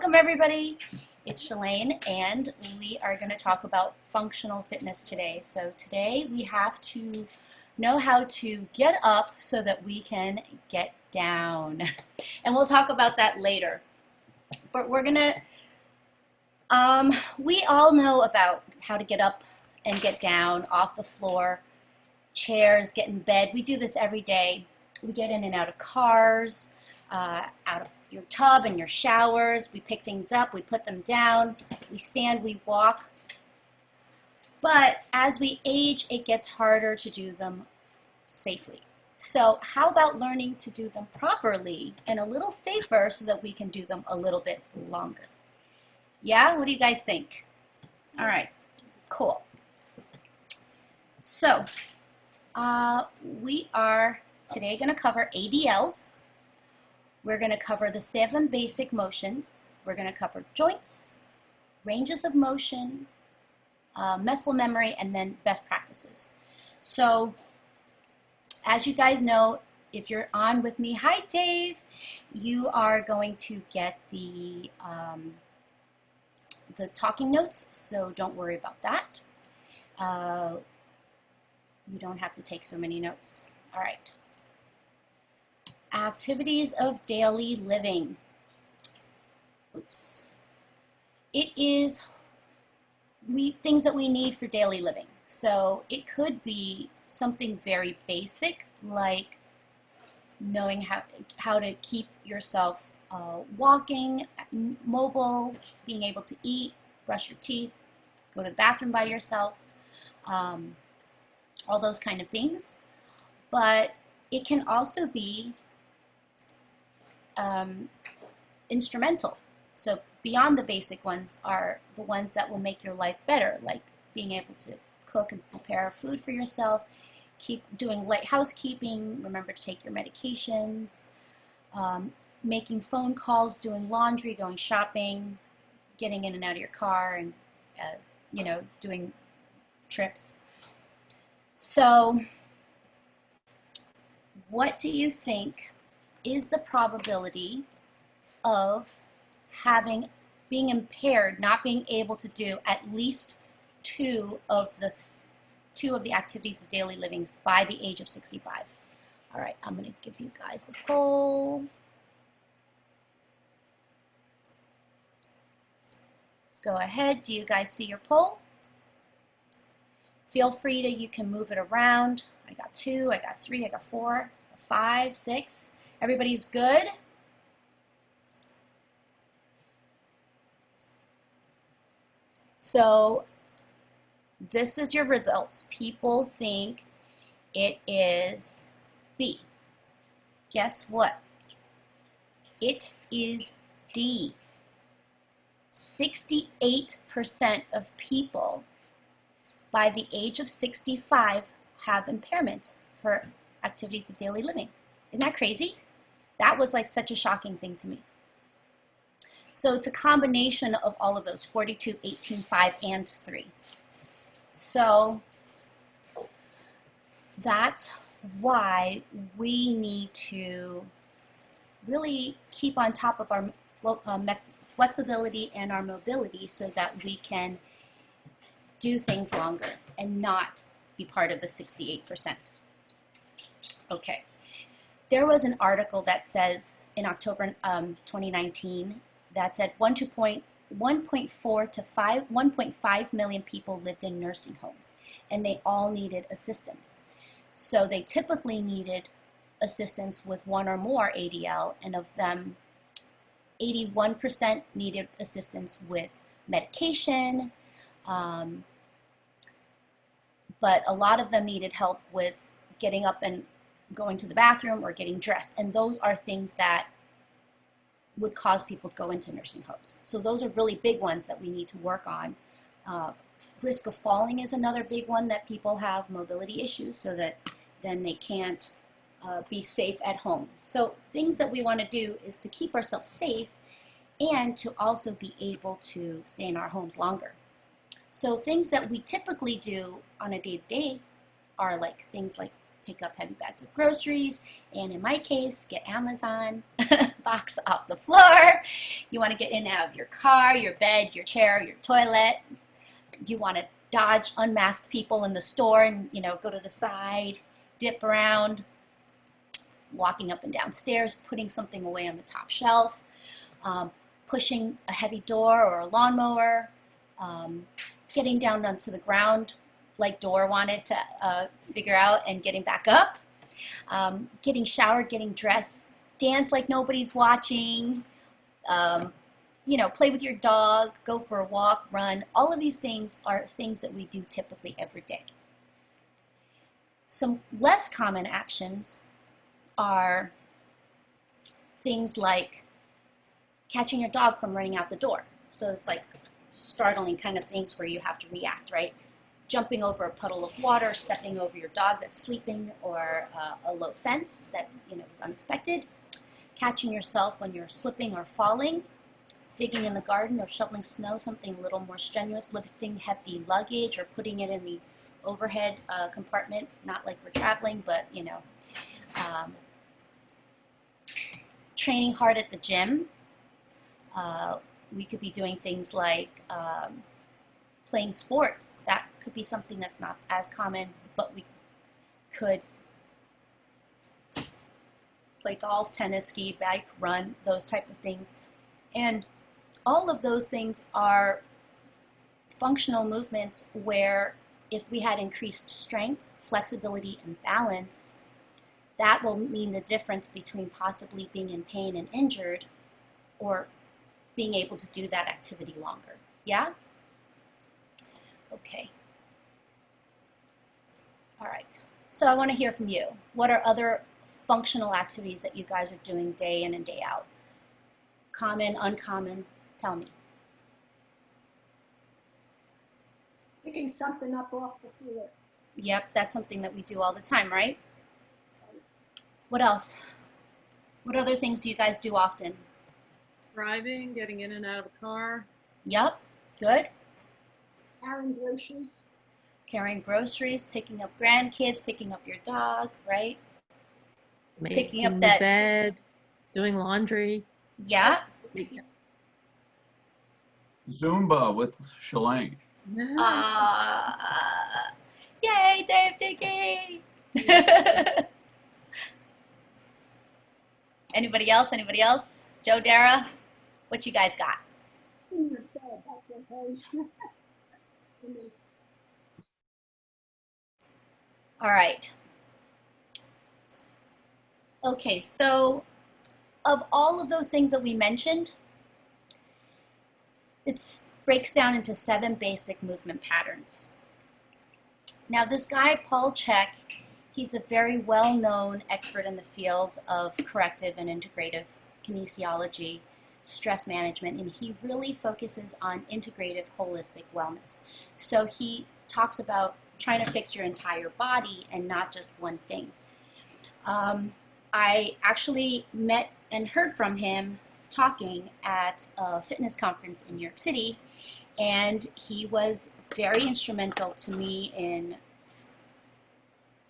Welcome everybody. It's Shalane and we are going to talk about functional fitness today. So today we have to know how to get up so that we can get down. And we'll talk about that later. But we're going to, we all know about how to get up and get down off the floor, chairs, get in bed. We do this every day. We get in and out of cars, out of your tub and your showers. We pick things up, we put them down, we stand, we walk. But as we age, it gets harder to do them safely. So how about learning to do them properly and a little safer so that we can do them a little bit longer? Yeah, what do you guys think? All right, cool. So we are today going to cover ADLs. We're going to cover the 7 basic motions. We're going to cover joints, ranges of motion, muscle memory, and then best practices. So as you guys know, if you're on with me, hi Dave, you are going to get the talking notes, so don't worry about that. You don't have to take so many notes. All right. Activities of daily living. Oops. It is things that we need for daily living. So it could be something very basic, like knowing how to keep yourself walking, mobile, being able to eat, brush your teeth, go to the bathroom by yourself, all those kind of things. But it can also be instrumental. So beyond the basic ones are the ones that will make your life better, like being able to cook and prepare food for yourself, keep doing light housekeeping, remember to take your medications, making phone calls, doing laundry, going shopping, getting in and out of your car, and doing trips. So what do you think is the probability of being impaired, not being able to do at least two of the activities of daily living by the age of 65? All right, I'm going to give you guys the poll. Go ahead. Do you guys see your poll? Feel free to, you can move it around. I got 2, I got 3, I got 4, 5, 6. Everybody's good? So this is your results. People think it is B. Guess what? It is D. 68% of people by the age of 65 have impairments for activities of daily living. Isn't that crazy? That was like such a shocking thing to me. So it's a combination of all of those, 42, 18, 5, and 3. So that's why we need to really keep on top of our flexibility and our mobility so that we can do things longer and not be part of the 68%. Okay. There was an article that says in October 2019 that said 1.4 to 1.5 million people lived in nursing homes, and they all needed assistance. So they typically needed assistance with 1 or more ADL, and of them, 81% needed assistance with medication, but a lot of them needed help with getting up and going to the bathroom or getting dressed, and those are things that would cause people to go into nursing homes. So those are really big ones that we need to work on. Risk of falling is another big one that people have, mobility issues, so that then they can't be safe at home. So things that we want to do is to keep ourselves safe and to also be able to stay in our homes longer. So things that we typically do on a day-to-day are like things like pick up heavy bags of groceries, and in my case, get Amazon box off the floor. You want to get in and out of your car, your bed, your chair, your toilet. You want to dodge unmasked people in the store and, go to the side, dip around, walking up and down stairs, putting something away on the top shelf, pushing a heavy door or a lawnmower, getting down onto the ground like Dora wanted to figure out, and getting back up, getting showered, getting dressed, dance like nobody's watching, play with your dog, go for a walk, run. All of these things are things that we do typically every day. Some less common actions are things like catching your dog from running out the door. So it's like startling kind of things where you have to react, right? Jumping over a puddle of water, stepping over your dog that's sleeping, or a low fence that was unexpected. Catching yourself when you're slipping or falling. Digging in the garden or shoveling snow, something a little more strenuous. Lifting heavy luggage or putting it in the overhead compartment, not like we're traveling, but training hard at the gym. We could be doing things like playing sports. That could be something that's not as common, but we could play golf, tennis, ski, bike, run, those type of things. And all of those things are functional movements where if we had increased strength, flexibility, and balance, that will mean the difference between possibly being in pain and injured or being able to do that activity longer. Yeah? Okay. All right. So I want to hear from you. What are other functional activities that you guys are doing day in and day out? Common, uncommon? Tell me. Picking something up off the floor. Yep, that's something that we do all the time, right? What else? What other things do you guys do often? Driving, getting in and out of a car. Yep, good. Carrying groceries. Carrying groceries, picking up grandkids, picking up your dog, right? Making up the that- bed, doing laundry. Yeah. Zumba with Shalane. Yay, Dave Dickey! Anybody else? Anybody else? Joe, Dara, what you guys got? In your bed, that's okay. All right. Okay, so of all of those things that we mentioned, it breaks down into 7 basic movement patterns. Now this guy, Paul Chek, he's a very well-known expert in the field of corrective and integrative kinesiology, stress management, and he really focuses on integrative holistic wellness. So he talks about trying to fix your entire body and not just one thing. I actually met and heard from him talking at a fitness conference in New York City, and he was very instrumental to me in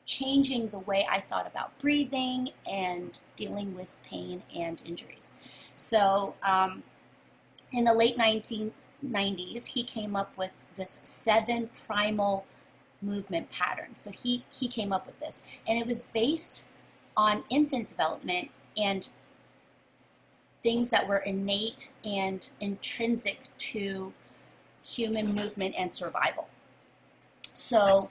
changing the way I thought about breathing and dealing with pain and injuries. So in the late 1990s, he came up with this 7 primal movement patterns. So he came up with this, and it was based on infant development and things that were innate and intrinsic to human movement and survival. So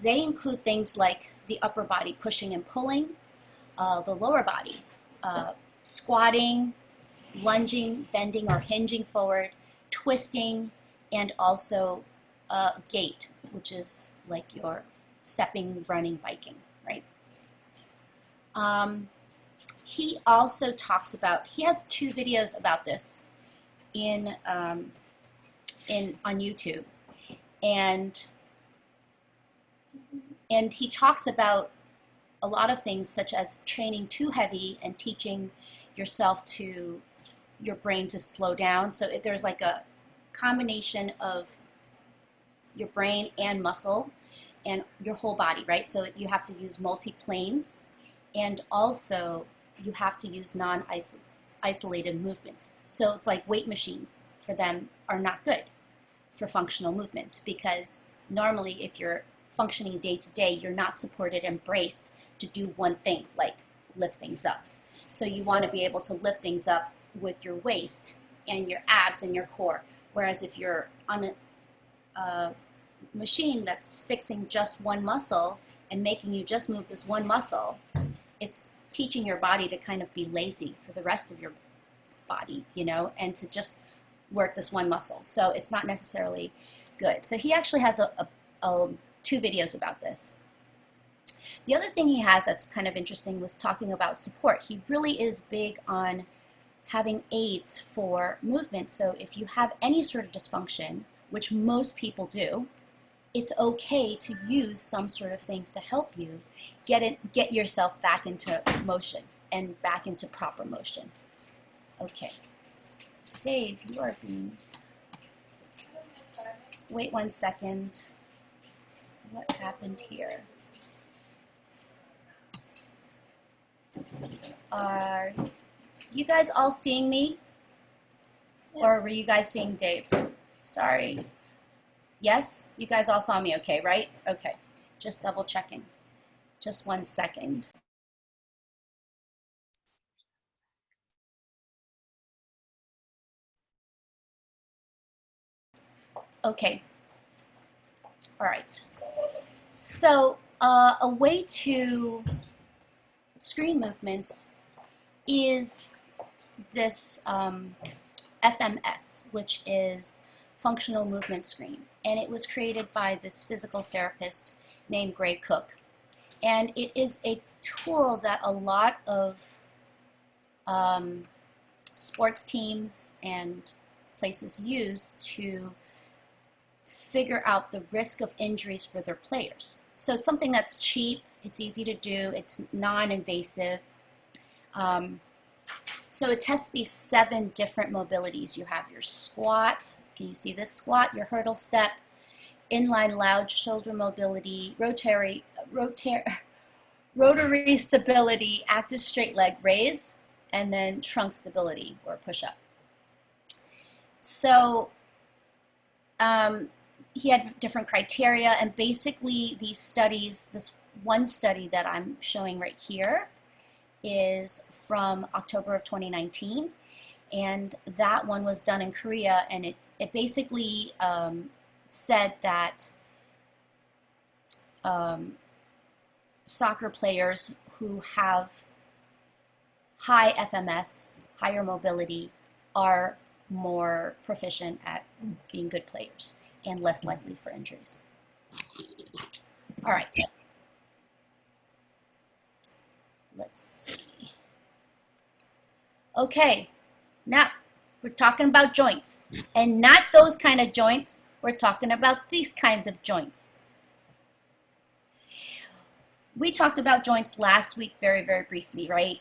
they include things like the upper body pushing and pulling, the lower body squatting, lunging, bending or hinging forward, twisting, and also gait, which is like your stepping, running, biking, right? He also talks about, he has 2 videos about this on YouTube, and he talks about a lot of things such as training too heavy and teaching yourself to, your brain to slow down. So if there's like a combination of your brain and muscle. and your whole body, right? So you have to use multi-planes, and also you have to use non-isolated movements. So it's like weight machines for them are not good for functional movement, because normally if you're functioning day to day, you're not supported and braced to do one thing, like lift things up. So you want to be able to lift things up with your waist and your abs and your core. Whereas if you're on a machine that's fixing just one muscle and making you just move this one muscle, it's teaching your body to kind of be lazy for the rest of your body, you know, and to just work this one muscle. So it's not necessarily good. So he actually has two videos about this. The other thing he has that's kind of interesting was talking about support. He really is big on having aids for movement. So if you have any sort of dysfunction, which most people do, it's okay to use some sort of things to help you get yourself back into motion and back into proper motion. Okay. Dave, you are being... Wait 1 second. What happened here? Are you guys all seeing me? Yes. Or were you guys seeing Dave? Sorry. Yes? You guys all saw me okay, right? Okay. Just double checking. Just 1 second. Okay. All right. So a way to screen movements is this FMS, which is functional movement screen. And it was created by this physical therapist named Gray Cook. And it is a tool that a lot of sports teams and places use to figure out the risk of injuries for their players. So it's something that's cheap, it's easy to do, it's non-invasive. So it tests these 7 different mobilities. You have your squat, can you see this squat, your hurdle step, inline loud shoulder mobility, rotary stability, active straight leg raise, and then trunk stability or push-up. So he had different criteria, and basically these studies, this one study that I'm showing right here is from October of 2019, and that one was done in Korea, and it basically said that soccer players who have high FMS, higher mobility, are more proficient at being good players and less likely for injuries. All right. Let's see. Okay, now we're talking about joints, and not those kind of joints. We're talking about these kind of joints. We talked about joints last week very, very briefly, right?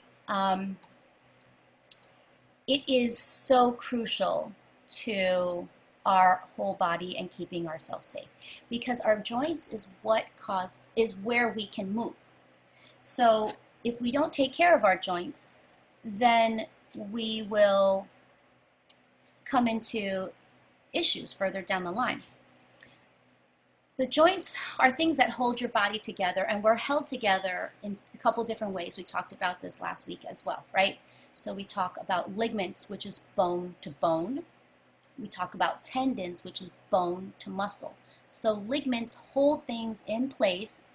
It is so crucial to our whole body and keeping ourselves safe, because our joints is where we can move. So if we don't take care of our joints, then we will come into issues further down the line. The joints are things that hold your body together, and we're held together in a couple different ways. We talked about this last week as well, right? So we talk about ligaments, which is bone to bone. We talk about tendons, which is bone to muscle. So ligaments hold things in place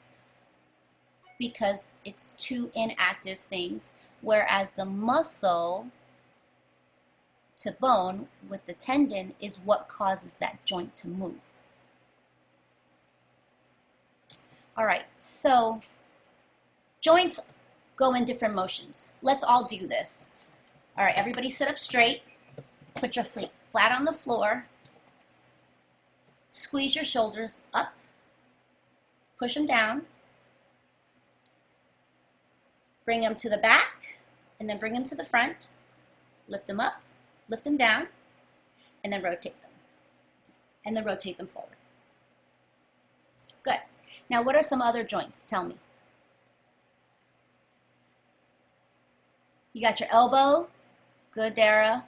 because it's 2 inactive things, whereas the muscle to bone with the tendon is what causes that joint to move. All right, so joints go in different motions. Let's all do this. All right, everybody sit up straight. Put your feet flat on the floor. Squeeze your shoulders up. Push them down. Bring them to the back, and then bring them to the front. Lift them up, lift them down, and then rotate them. And then rotate them forward. Good. Now, what are some other joints? Tell me. You got your elbow. Good, Dara.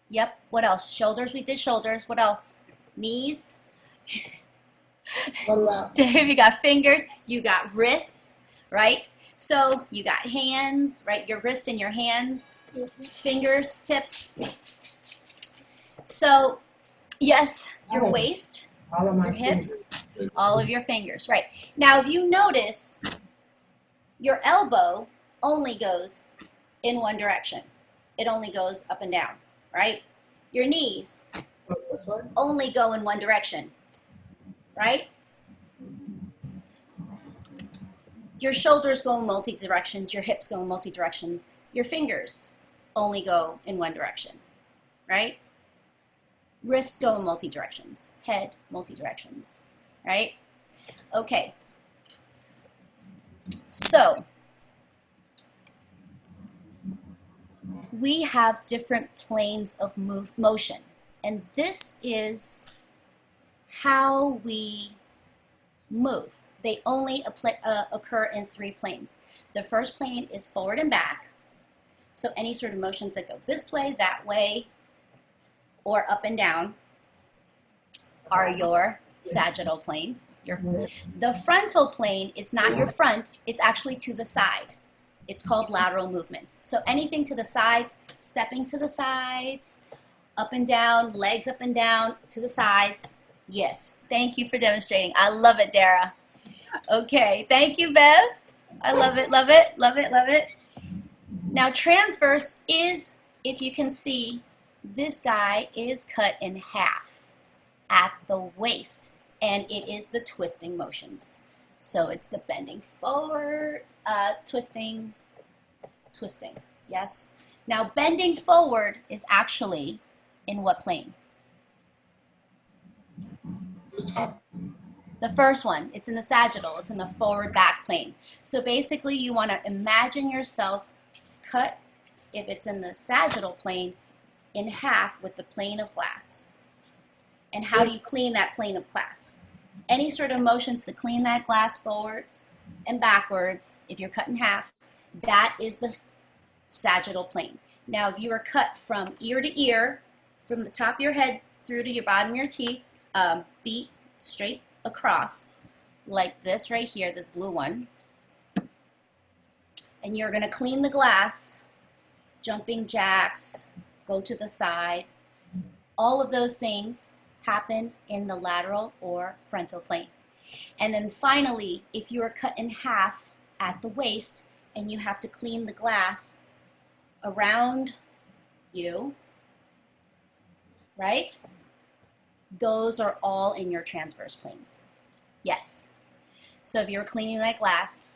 Yep. What else? Shoulders. We did shoulders. What else? Knees. Dave, you got fingers. You got wrists, right? So you got hands, right? Your wrist and your hands, fingers, tips. So, yes, your waist, your hips, all of your fingers, right? Now, if you notice, your elbow only goes in one direction. It only goes up and down, right? Your knees only go in one direction, right? Your shoulders go in multi directions, your hips go in multi directions, your fingers only go in one direction, right? Wrists go in multi directions, head multi directions, right? Okay. So, we have different planes of motion, and this is how we move. They only occur in 3 planes. The first plane is forward and back, so any sort of motions that go this way, that way, or up and down are your sagittal planes. The frontal plane is not your front, it's actually to the side. It's called lateral movements. So anything to the sides, stepping to the sides, up and down, legs up and down, to the sides. Yes, thank you for demonstrating. I love it, Dara. Okay, thank you, Bev. I love it, love it, love it, love it. Now transverse is, if you can see, this guy is cut in half at the waist, and it is the twisting motions. So it's the bending forward, twisting, twisting, yes? Now bending forward is actually in what plane? The top. The first one, it's in the sagittal, it's in the forward back plane. So basically you want to imagine yourself cut, if it's in the sagittal plane, in half with the plane of glass. And how do you clean that plane of glass? Any sort of motions to clean that glass forwards and backwards, if you're cut in half, that is the sagittal plane. Now if you are cut from ear to ear, from the top of your head through to your bottom of your teeth, feet straight across, like this right here, this blue one, and you're going to clean the glass, jumping jacks, go to the side, all of those things happen in the lateral or frontal plane. And then finally, if you are cut in half at the waist and you have to clean the glass around you, right? Those are all in your transverse planes. Yes. So if you're cleaning that glass,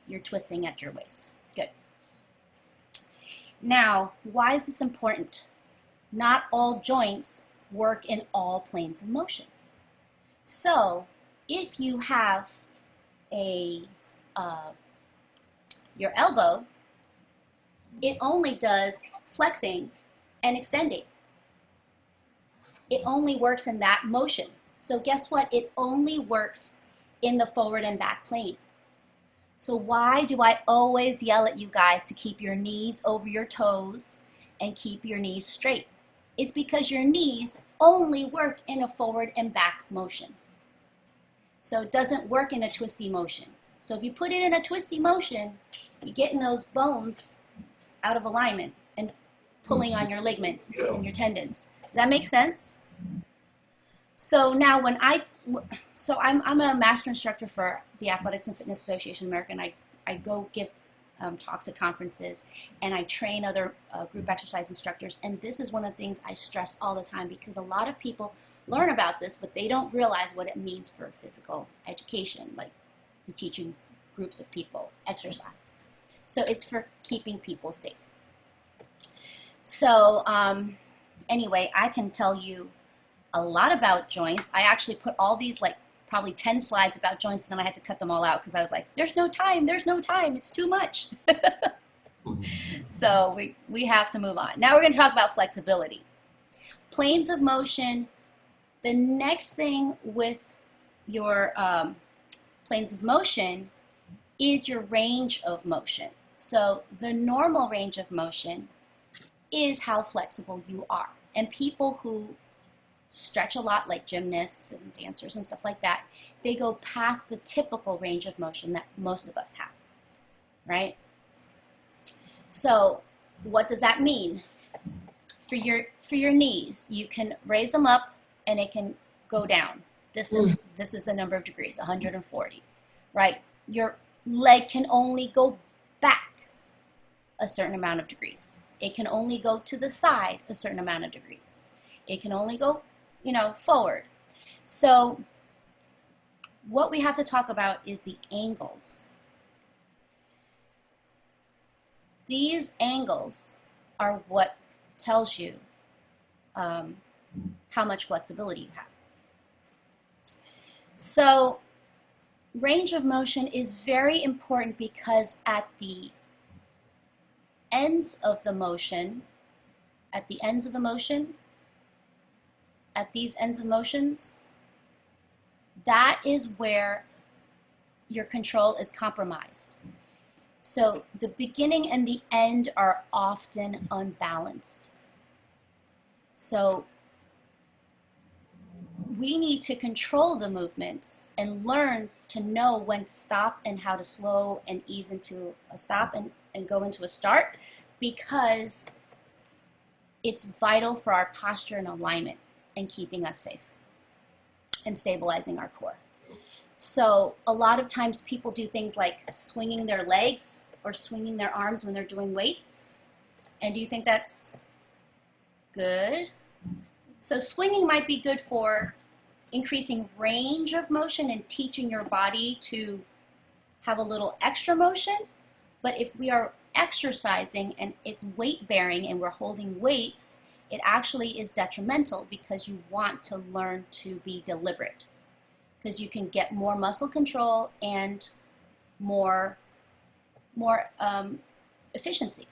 you're twisting at your waist. Good. Now, why is this important? Not all joints work in all planes of motion. So if you have your elbow, it only does flexing and extending. It only works in that motion. So guess what? It only works in the forward and back plane. So why do I always yell at you guys to keep your knees over your toes and keep your knees straight? It's because your knees only work in a forward and back motion. So it doesn't work in a twisty motion. So if you put it in a twisty motion, you're getting those bones out of alignment and pulling on your ligaments and your tendons. Does that make sense? So now when I'm a master instructor for the Athletics and Fitness Association of America, and I go give talks at conferences, and I train other group exercise instructors, and this is one of the things I stress all the time, because a lot of people learn about this, but they don't realize what it means for physical education, like to teaching groups of people exercise. So it's for keeping people safe. So anyway, I can tell you a lot about joints. I actually put all these, like probably 10 slides about joints, and then I had to cut them all out because I was like, there's no time, it's too much. So we have to move on. Now we're going to talk about flexibility. Planes of motion. The next thing with your planes of motion is your range of motion. So the normal range of motion is how flexible you are. And people who stretch a lot, like gymnasts and dancers and stuff like that, they go past the typical range of motion that most of us have, right? So what does that mean? For your knees, you can raise them up and it can go down. This is the number of degrees, 140, right? Your leg can only go back a certain amount of degrees. It can only go to the side a certain amount of degrees. It can only go, forward. So what we have to talk about is the angles. These angles are what tells you how much flexibility you have. So range of motion is very important because at the ends of the motion, at these ends of motions, that is where your control is compromised. So the beginning and the end are often unbalanced. So we need to control the movements and learn to know when to stop and how to slow and ease into a stop and go into a start, because it's vital for our posture and alignment and keeping us safe and stabilizing our core. So a lot of times people do things like swinging their legs or swinging their arms when they're doing weights. And do you think that's good? So swinging might be good for increasing range of motion and teaching your body to have a little extra motion. But if we are exercising and it's weight bearing and we're holding weights, it actually is detrimental because you want to learn to be deliberate, because you can get more muscle control and more efficiency.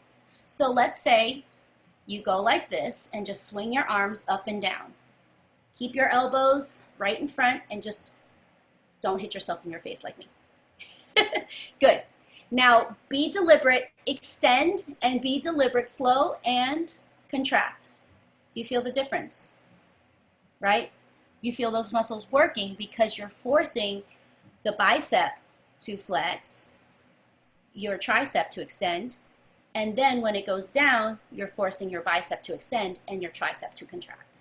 So let's say you go like this and just swing your arms up and down. Keep your elbows right in front and just don't hit yourself in your face like me. Good. Now be deliberate, extend and be deliberate, slow and contract. Do you feel the difference? Right? You feel those muscles working because you're forcing the bicep to flex, your tricep to extend, and then when it goes down, you're forcing your bicep to extend and your tricep to contract.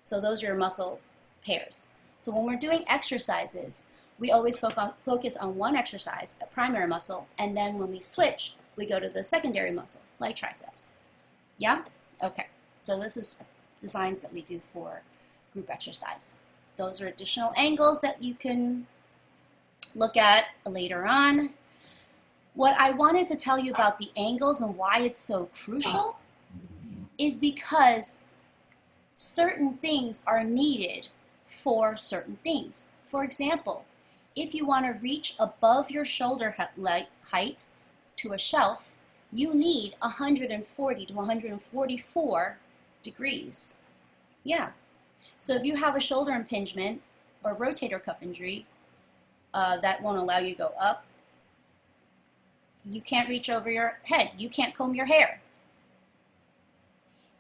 So those are your muscle pairs. So when we're doing exercises, we always focus on one exercise, a primary muscle, and then when we switch, we go to the secondary muscle, like triceps. Yeah? Okay. So this is designs that we do for group exercise. Those are additional angles that you can look at later on. What I wanted to tell you about the angles and why it's so crucial is because certain things are needed for certain things. For example, if you want to reach above your shoulder height to a shelf, you need 140 to 144 degrees. Yeah. So if you have a shoulder impingement or rotator cuff injury that won't allow you to go up, you can't reach over your head. You can't comb your hair.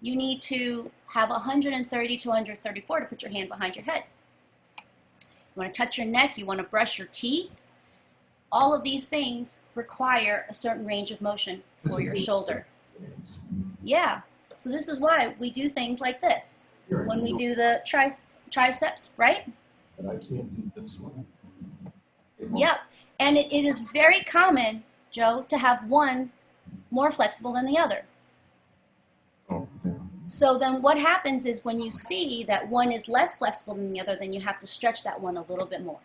You need to have 130 to 134 to put your hand behind your head. You want to touch your neck. You want to brush your teeth. All of these things require a certain range of motion for your shoulder. Yeah. So this is why we do things like this when we do the triceps, right? But I can't do this one. Yep. And it is very common, Joe, to have one more flexible than the other. Oh, yeah. So then what happens is when you see that one is less flexible than the other, then you have to stretch that one a little bit more.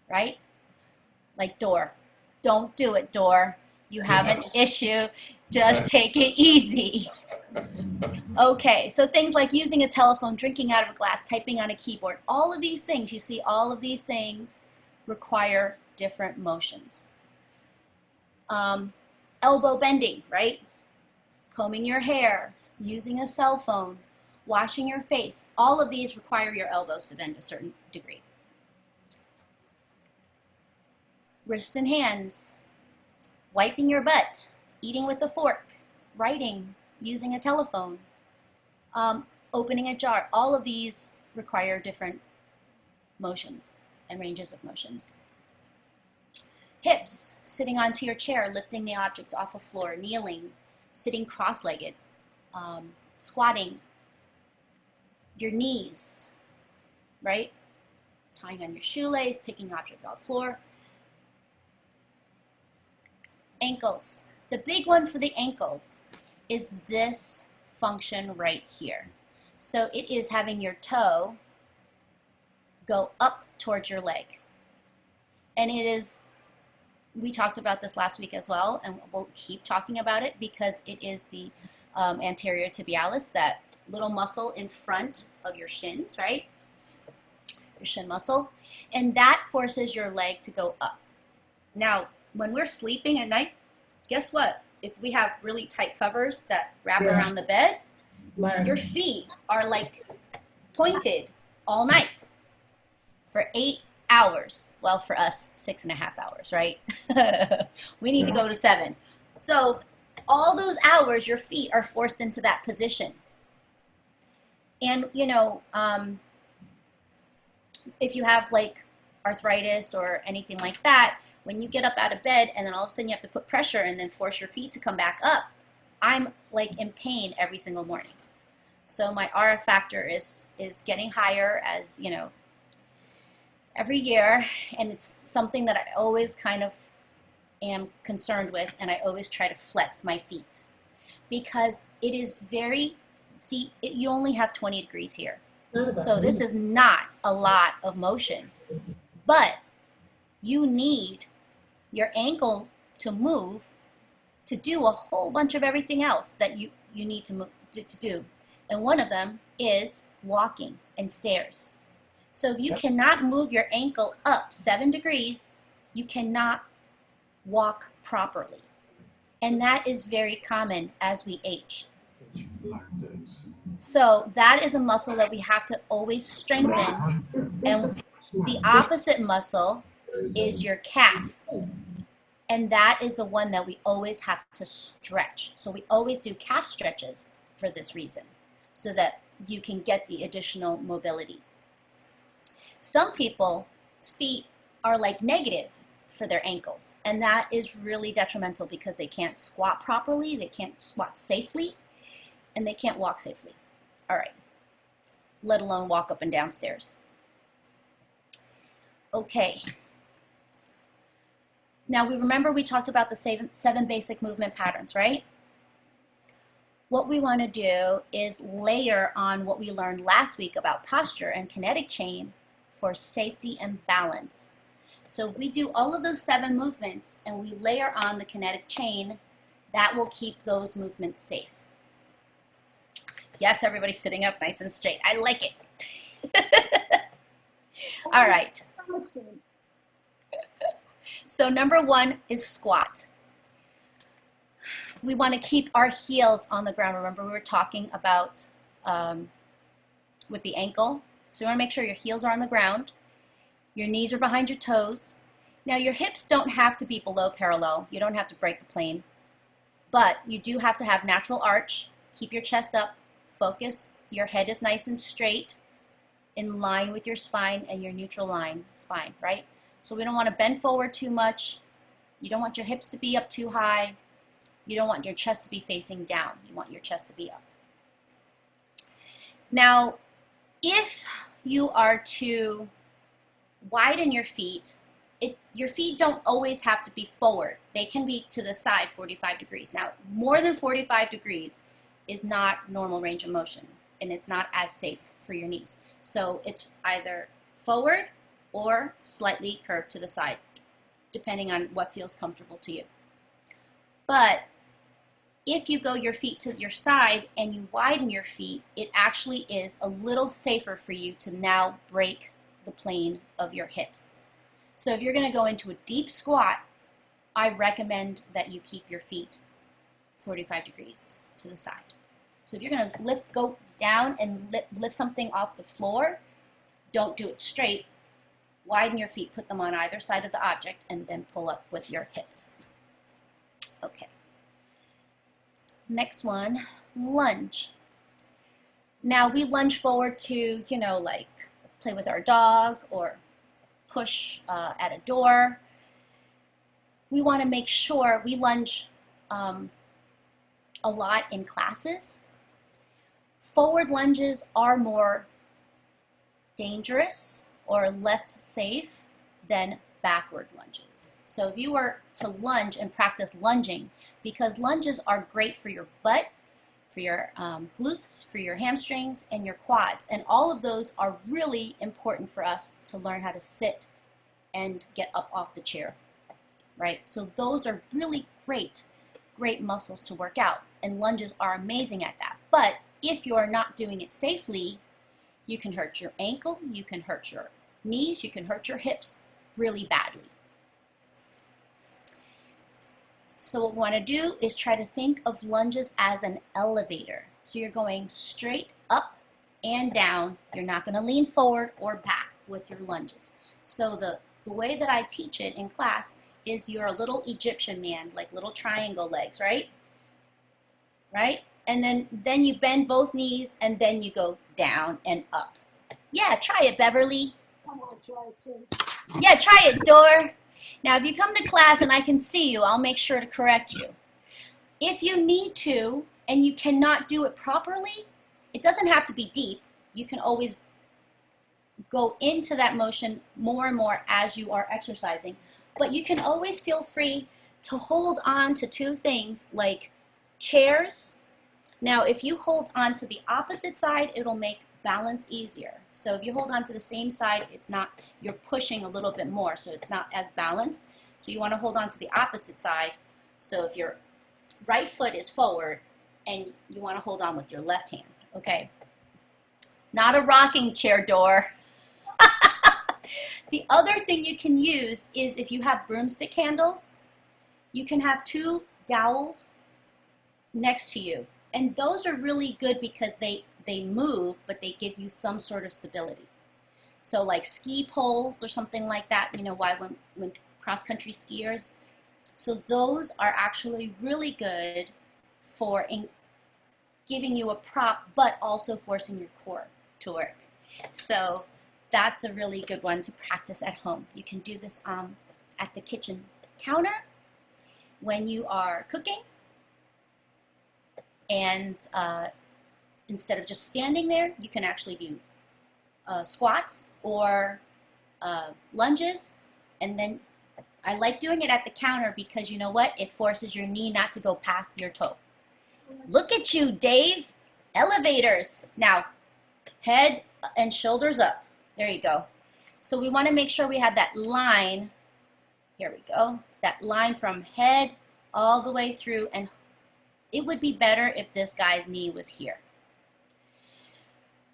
Right? Like door. Don't do it, door. You have an issue. Just take it easy. Okay, so things like using a telephone, drinking out of a glass, typing on a keyboard, all of these things, you see, all of these things require different motions. Elbow bending, right? Combing your hair, using a cell phone, washing your face, all of these require your elbows to bend a certain degree. wrists and hands, wiping your butt, eating with a fork, writing, using a telephone, opening a jar. All of these require different motions and ranges of motions. Hips, sitting onto your chair, lifting the object off the floor, kneeling, sitting cross-legged, squatting. Your knees, right? Tying on your shoelace, picking object off the floor. Ankles. The big one for the ankles is this function right here. So it is having your toe go up towards your leg. And it is, we talked about this last week as well, and we'll keep talking about it because it is the anterior tibialis, that little muscle in front of your shins, right? Your shin muscle. And that forces your leg to go up. Now, when we're sleeping at night, guess what? If we have really tight covers that wrap around the bed, your feet are like pointed all night for 8 hours. Well, for us, 6.5 hours, right? We need to go to 7. So all those hours, your feet are forced into that position. And, you know, if you have like arthritis or anything like that, when you get up out of bed and then all of a sudden you have to put pressure and then force your feet to come back up, I'm like in pain every single morning. So my RF factor is getting higher as, you know, every year, and it's something that I always kind of am concerned with, and I always try to flex my feet because it is very, see, you only have 20 degrees here. So this is not a lot of motion, but you need your ankle to move to do a whole bunch of everything else that you need to move to do. And one of them is walking and stairs. So if you cannot move your ankle up 7 degrees, you cannot walk properly. And that is very common as we age. So that is a muscle that we have to always strengthen. And the opposite muscle is your calf. And that is the one that we always have to stretch. So we always do calf stretches for this reason, so that you can get the additional mobility. Some people's feet are like negative for their ankles, and that is really detrimental because they can't squat properly, they can't squat safely, and they can't walk safely. All right, let alone walk up and down stairs. Okay. Now we talked about the 7 basic movement patterns, right? What we want to do is layer on what we learned last week about posture and kinetic chain for safety and balance. So if we do all of those 7 movements and we layer on the kinetic chain, that will keep those movements safe. Yes, everybody's sitting up nice and straight. I like it. All right. So number 1 is squat. We want to keep our heels on the ground. Remember we were talking about with the ankle. So you want to make sure your heels are on the ground. Your knees are behind your toes. Now your hips don't have to be below parallel. You don't have to break the plane. But you do have to have natural arch. Keep your chest up. Focus. Your head is nice and straight, in line with your spine and your neutral line spine, right? So we don't want to bend forward too much. You don't want your hips to be up too high. You don't want your chest to be facing down. You want your chest to be up. Now, if you are to widen your feet, your feet don't always have to be forward. They can be to the side 45 degrees. Now, more than 45 degrees is not normal range of motion, and it's not as safe for your knees. So it's either forward or slightly curved to the side, depending on what feels comfortable to you. But if you go your feet to your side and you widen your feet, it actually is a little safer for you to now break the plane of your hips. So if you're going to go into a deep squat, I recommend that you keep your feet 45 degrees to the side. So if you're going to go down and lift something off the floor, don't do it straight. Widen your feet, put them on either side of the object, and then pull up with your hips. Okay. Next one, lunge. Now we lunge forward to, like play with our dog or push at a door. We want to make sure we lunge a lot in classes. Forward lunges are more dangerous or less safe than backward lunges. So if you were to lunge and practice lunging, because lunges are great for your butt, for your glutes, for your hamstrings, and your quads. And all of those are really important for us to learn how to sit and get up off the chair, right? So those are really great muscles to work out. And lunges are amazing at that. But if you are not doing it safely, you can hurt your ankle, you can hurt your knees, you can hurt your hips really badly. So what we want to do is try to think of lunges as an elevator. So you're going straight up and down. You're not going to lean forward or back with your lunges. So the way that I teach it in class is you're a little Egyptian man, like little triangle legs, right? Right? And then you bend both knees and then you go down and up. Yeah, try it, Beverly. I want to try it too. Yeah, try it, Dor. Now, if you come to class and I can see you, I'll make sure to correct you. If you need to and you cannot do it properly, it doesn't have to be deep. You can always go into that motion more and more as you are exercising. But you can always feel free to hold on to two things like chairs. Now, if you hold on to the opposite side, it'll make balance easier. So if you hold on to the same side, you're pushing a little bit more, so it's not as balanced. So you want to hold on to the opposite side. So if your right foot is forward and you want to hold on with your left hand, okay? Not a rocking chair, Door. The other thing you can use is if you have broomstick handles, you can have two dowels next to you. And those are really good because they move, but they give you some sort of stability. So like ski poles or something like that, when cross-country skiers. So those are actually really good for giving you a prop, but also forcing your core to work. So that's a really good one to practice at home. You can do this at the kitchen counter when you are cooking. And instead of just standing there, you can actually do squats or lunges. And then I like doing it at the counter because you know what? It forces your knee not to go past your toe. Look at you, Dave. Elevators. Now, head and shoulders up. There you go. So we want to make sure we have that line. Here we go. That line from head all the way through, and it would be better if this guy's knee was here.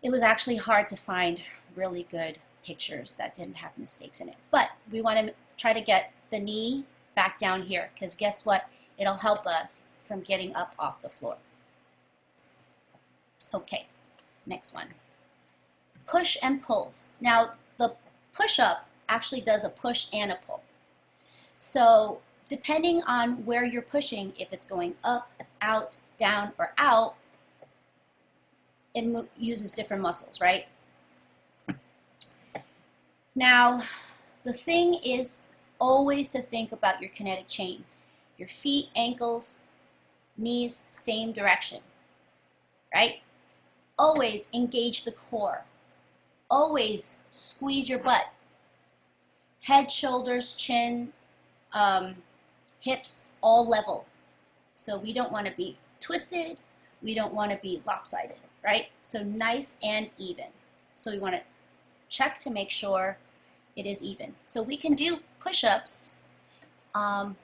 It was actually hard to find really good pictures that didn't have mistakes in it. But we want to try to get the knee back down here because guess what? It'll help us from getting up off the floor. Okay, next one. Push and pulls. Now, the push-up actually does a push and a pull. So depending on where you're pushing, if it's going up, out, down, or out, it uses different muscles, right? Now, the thing is always to think about your kinetic chain. Your feet, ankles, knees, same direction, right? Always engage the core. Always squeeze your butt. Head, shoulders, chin, hips, all level. So we don't want to be twisted. We don't want to be lopsided, right? So nice and even. So we want to check to make sure it is even. So we can do push-ups at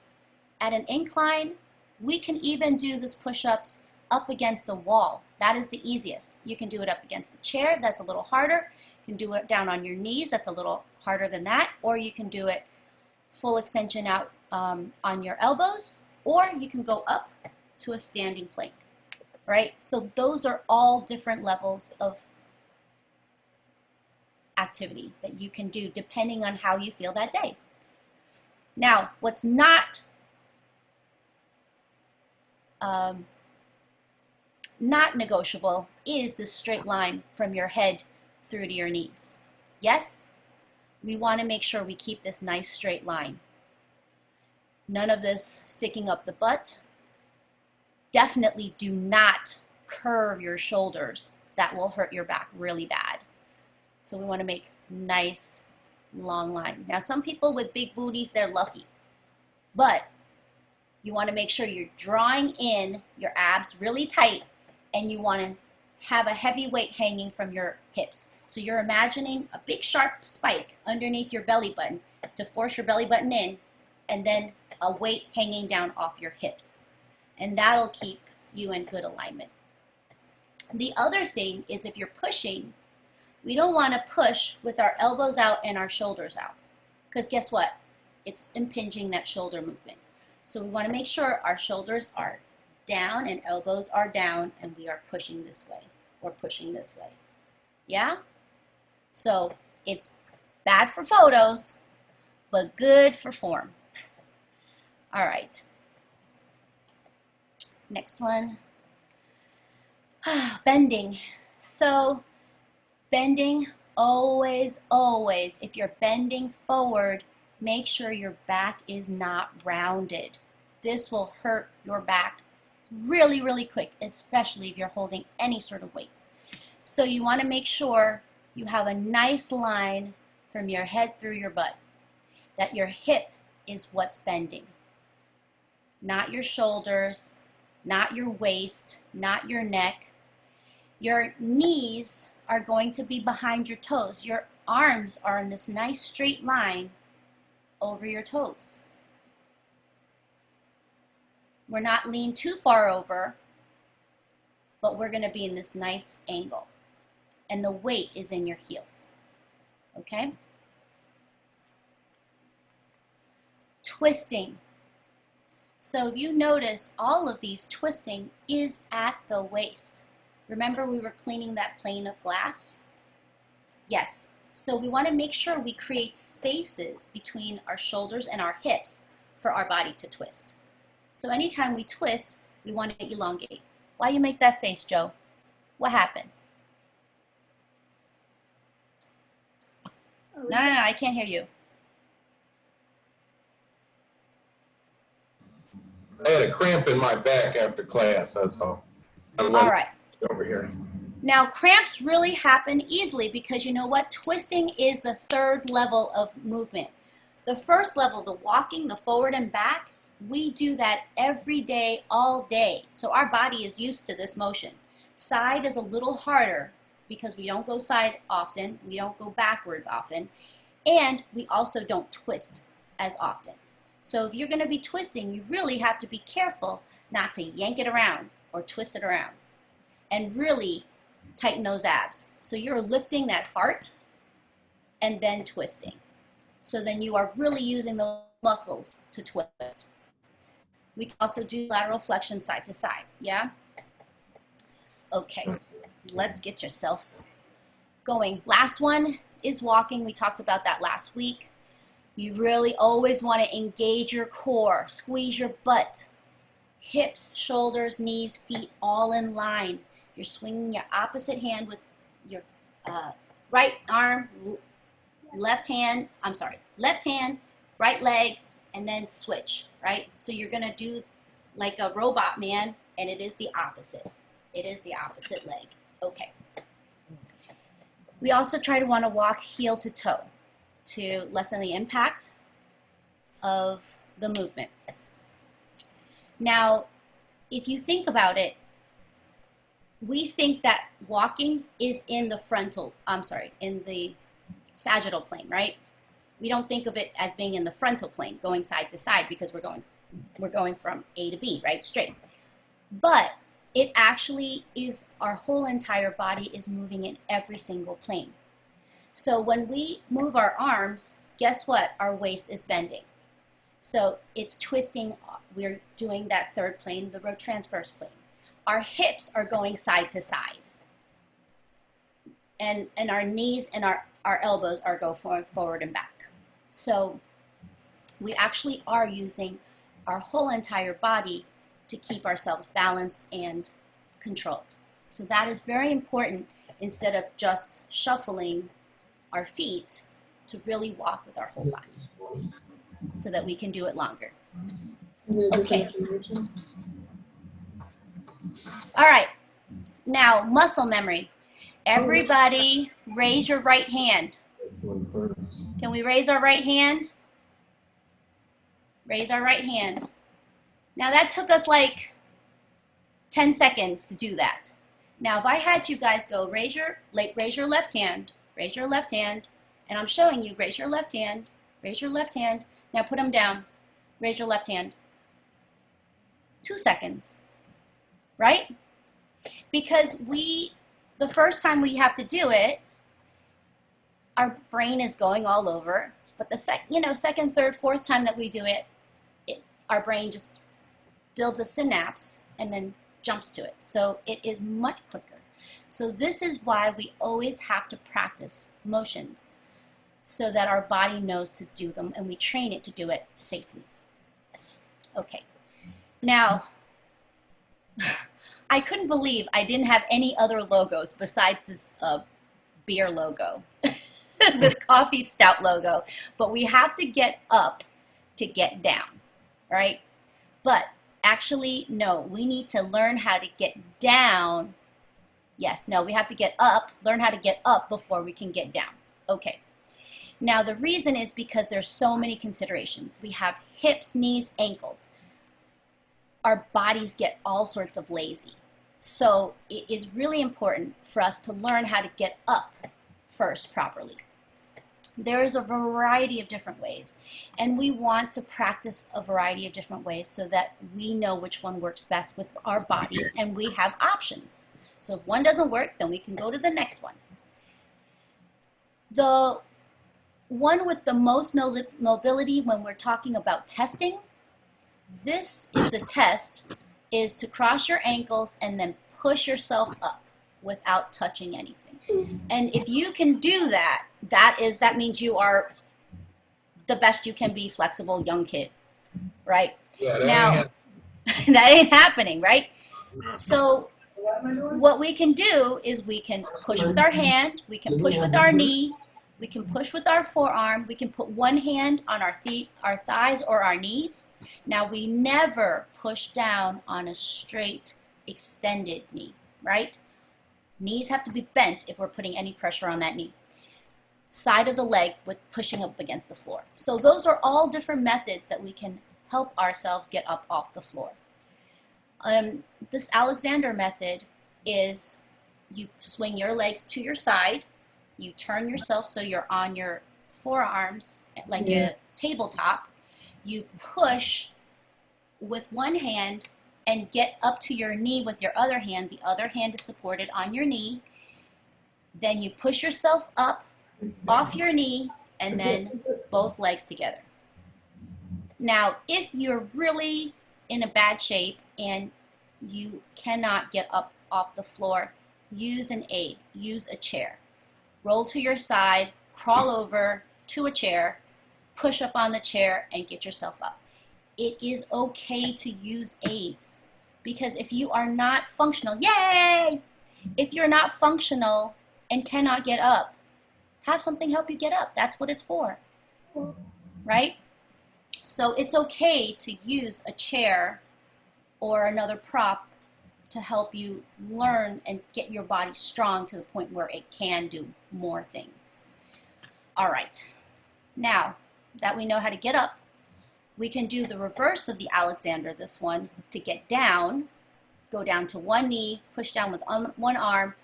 an incline. We can even do this push-ups up against the wall. That is the easiest. You can do it up against the chair. That's a little harder. You can do it down on your knees. That's a little harder than that. Or you can do it full extension out on your elbows. Or you can go up to a standing plank, right? So those are all different levels of activity that you can do depending on how you feel that day. Now, what's not negotiable is the straight line from your head through to your knees. Yes, we want to make sure we keep this nice straight line. None of this sticking up the butt. Definitely do not curve your shoulders. That will hurt your back really bad. So we want to make nice long line. Now some people with big booties, they're lucky. But you want to make sure you're drawing in your abs really tight, and you want to have a heavy weight hanging from your hips. So you're imagining a big sharp spike underneath your belly button to force your belly button in, and then a weight hanging down off your hips. And that'll keep you in good alignment. The other thing is, if you're pushing, we don't want to push with our elbows out and our shoulders out. Because guess what? It's impinging that shoulder movement. So we want to make sure our shoulders are down and elbows are down, and we are pushing this way or pushing this way. Yeah? So it's bad for photos, but good for form. All right. Next one. Bending. So bending, always, if you're bending forward, make sure your back is not rounded. This will hurt your back really, really quick, especially if you're holding any sort of weights. So you want to make sure you have a nice line from your head through your butt, that your hip is what's bending, not your shoulders, not your waist, not your neck. Your knees are going to be behind your toes. Your arms are in this nice straight line over your toes. We're not leaned too far over, but we're going to be in this nice angle. And the weight is in your heels. Okay? Twisting. So if you notice, all of these twisting is at the waist. Remember we were cleaning that plane of glass? Yes. So we want to make sure we create spaces between our shoulders and our hips for our body to twist. So anytime we twist, we want to elongate. Why you make that face, Joe? What happened? No, I can't hear you. I had a cramp in my back after class, that's all. All right. Over here. Now, cramps really happen easily because you know what? Twisting is the third level of movement. The first level, the walking, the forward and back, we do that every day, all day. So our body is used to this motion. Side is a little harder because we don't go side often, we don't go backwards often, and we also don't twist as often. So if you're going to be twisting, you really have to be careful not to yank it around or twist it around, and really tighten those abs. So you're lifting that heart and then twisting. So then you are really using those muscles to twist. We can also do lateral flexion side to side, yeah? Okay, let's get yourselves going. Last one is walking. We talked about that last week. You really always want to engage your core, squeeze your butt, hips, shoulders, knees, feet, all in line. You're swinging your opposite hand with your right arm, left hand, right leg, and then switch, right? So you're going to do like a robot man, and it is the opposite. It is the opposite leg. Okay. We also try to want to walk heel to toe to lessen the impact of the movement. Now, if you think about it, we think that walking is in the in the sagittal plane, right? We don't think of it as being in the frontal plane, going side to side, because we're going from A to B, right, straight. But it actually is, our whole entire body is moving in every single plane. So when we move our arms, guess what? Our waist is bending. So it's twisting. We're doing that third plane, the transverse plane. Our hips are going side to side. and our knees and our elbows are go forward and back. So we actually are using our whole entire body to keep ourselves balanced and controlled. So that is very important instead of just shuffling our feet, to really walk with our whole body so that we can do it longer. Okay. All right. Now, muscle memory. Everybody raise your right hand. Can we raise our right hand? Raise our right hand. Now that took us like 10 seconds to do that. Now if I had you guys go raise your left hand, and I'm showing you raise your left hand, now put them down, raise your left hand. 2 seconds, right? Because the first time we have to do it, our brain is going all over, but the second, third, fourth time that we do it, our brain just builds a synapse and then jumps to it. So it is much quicker. So this is why we always have to practice motions so that our body knows to do them and we train it to do it safely. Okay. Now, I couldn't believe I didn't have any other logos besides this beer logo, this coffee stout logo, but we have to get up to get down, right? But actually, no, we need to learn how to get down. Yes, no, we have to get up, learn how to get up before we can get down. Okay. Now, the reason is because there's so many considerations. We have hips, knees, ankles. Our bodies get all sorts of lazy. So it is really important for us to learn how to get up first properly. There is a variety of different ways, and we want to practice a variety of different ways so that we know which one works best with our body, and we have options. So if one doesn't work, then we can go to the next one. The one with the most mobility when we're talking about testing, this is the test, is to cross your ankles and then push yourself up without touching anything. And if you can do that, that means you are the best you can be, flexible young kid, right? Yeah, Now, that ain't happening, right? So what we can do is we can push with our hand, we can push with our knee, we can push with our forearm, we can put one hand on our thighs or our knees. Now we never push down on a straight, extended knee, right? Knees have to be bent if we're putting any pressure on that knee. Side of the leg with pushing up against the floor. So those are all different methods that we can help ourselves get up off the floor. This Alexander method is you swing your legs to your side, you turn yourself so you're on your forearms like a tabletop, you push with one hand and get up to your knee with your other hand. The other hand is supported on your knee. Then you push yourself up off your knee and then both legs together. Now, if you're really in a bad shape and you cannot get up off the floor, use an aid, use a chair. Roll to your side, crawl over to a chair, push up on the chair and get yourself up. It is okay to use aids because if you are not functional, yay! If you're not functional and cannot get up, have something help you get up. That's what it's for, right? So it's okay to use a chair or another prop to help you learn and get your body strong to the point where it can do more things. All right, now that we know how to get up, we can do the reverse of the Alexander, this one, to get down. Go down to one knee, push down with one arm,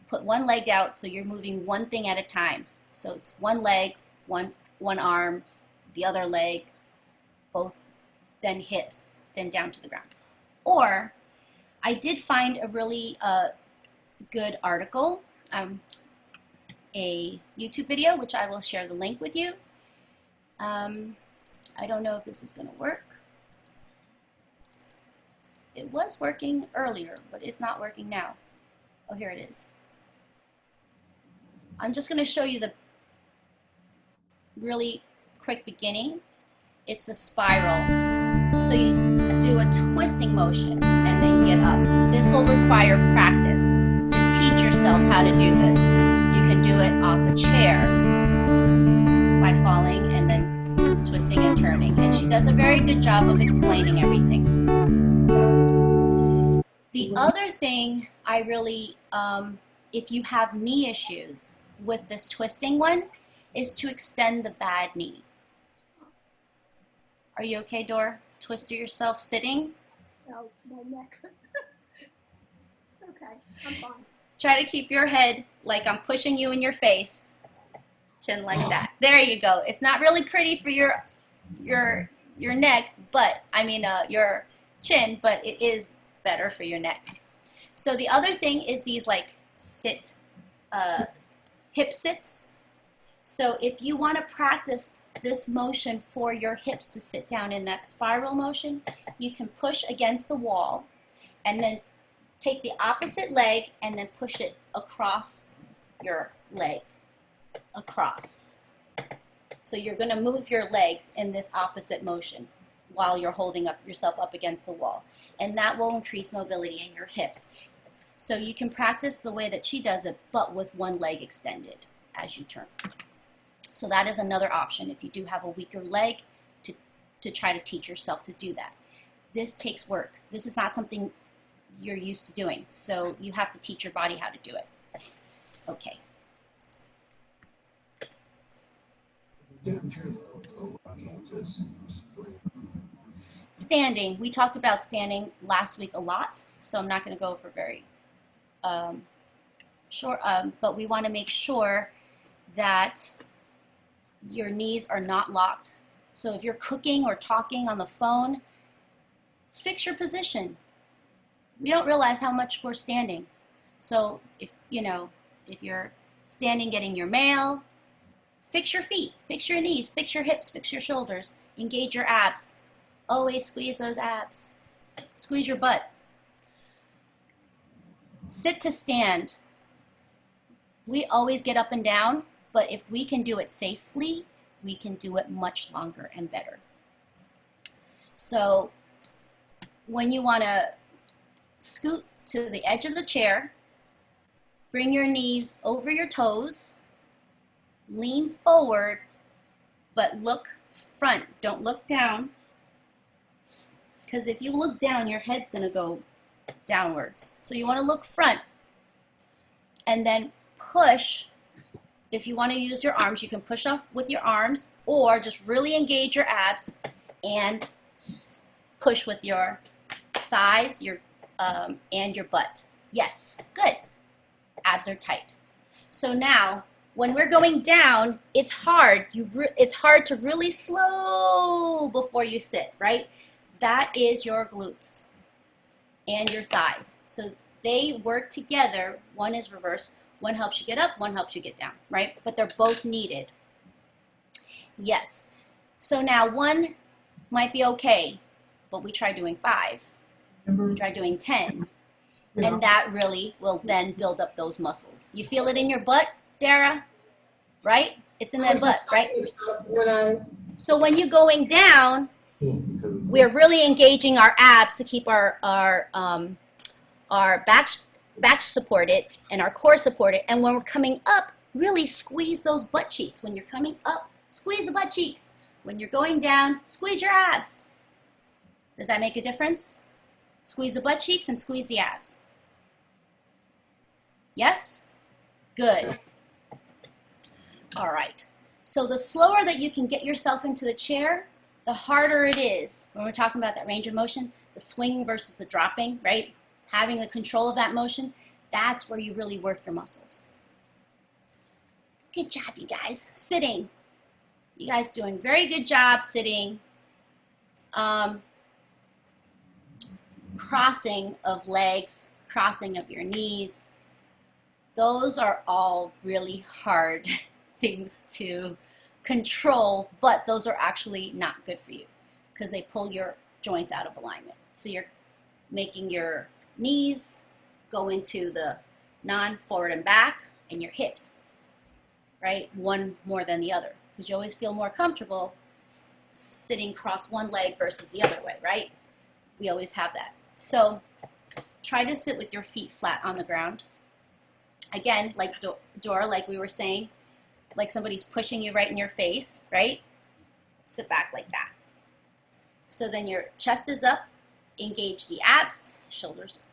put one leg out so you're moving one thing at a time. So it's one leg, one arm, the other leg, both, then hips, then down to the ground. Or I did find a really good article, a YouTube video, which I will share the link with you. I don't know if this is going to work. It was working earlier, but it's not working now. Oh, here it is. I'm just going to show you the really quick beginning. It's the spiral. So you do a twisting motion and then get up. This will require practice to teach yourself how to do this. You can do it off a chair by falling and then twisting and turning. And she does a very good job of explaining everything. The other thing I really, if you have knee issues with this twisting one, is to extend the bad knee. Are you okay, Dor? Twist yourself sitting. No, my neck. It's okay. I'm fine. Try to keep your head like I'm pushing you in your face. Chin like that. There you go. It's not really pretty for your neck, but I mean your chin, but it is better for your neck. So the other thing is these like sit, hip sits. So if you want to practice this motion for your hips to sit down in that spiral motion, you can push against the wall and then take the opposite leg and then push it across your leg, across. So you're going to move your legs in this opposite motion while you're holding up yourself up against the wall. And that will increase mobility in your hips. So you can practice the way that she does it, but with one leg extended as you turn. So that is another option if you do have a weaker leg to try to teach yourself to do that. This takes work. This is not something you're used to doing, so you have to teach your body how to do it. Okay. Standing. We talked about standing last week a lot, so I'm not going to go over very short, but we want to make sure that your knees are not locked. So if you're cooking or talking on the phone, fix your position. We don't realize how much we're standing. So if you're standing getting your mail, fix your feet, fix your knees, fix your hips, fix your shoulders, engage your abs. Always squeeze those abs. Squeeze your butt. Sit to stand. We always get up and down, but if we can do it safely, we can do it much longer and better. So when you want to scoot to the edge of the chair, bring your knees over your toes, lean forward, but look front. Don't look down, because if you look down, your head's going to go downwards. So you want to look front and then push. If you want to use your arms, you can push off with your arms or just really engage your abs and push with your thighs and your butt. Yes, good. Abs are tight. So now, when we're going down, it's hard. It's hard to really slow before you sit, right? That is your glutes and your thighs. So they work together. One is reverse. One helps you get up, one helps you get down, right? But they're both needed. Yes. So now one might be okay, but we try doing 5. We try doing 10. And that really will then build up those muscles. You feel it in your butt, Dara? Right? It's in that butt, right? So when you're going down, we're really engaging our abs to keep our back supported and our core supported. And when we're coming up, really squeeze those butt cheeks. When you're coming up, squeeze the butt cheeks. When you're going down, squeeze your abs. Does that make a difference? Squeeze the butt cheeks and squeeze the abs. Yes? Good. All right. So the slower that you can get yourself into the chair, the harder it is. When we're talking about that range of motion, the swinging versus the dropping, right? Having the control of that motion, that's where you really work your muscles. Good job, you guys. Sitting. You guys doing very good job sitting. Crossing of legs, crossing of your knees. Those are all really hard things to control, but those are actually not good for you because they pull your joints out of alignment. So you're making your knees go into the non-forward and back, and your hips right? One more than the other, because you always feel more comfortable sitting cross one leg versus the other way, right? We always have that. So try to sit with your feet flat on the ground. Again, like Dora, like we were saying, like somebody's pushing you right in your face, right? Sit back like that. So then your chest is up, engage the abs, shoulders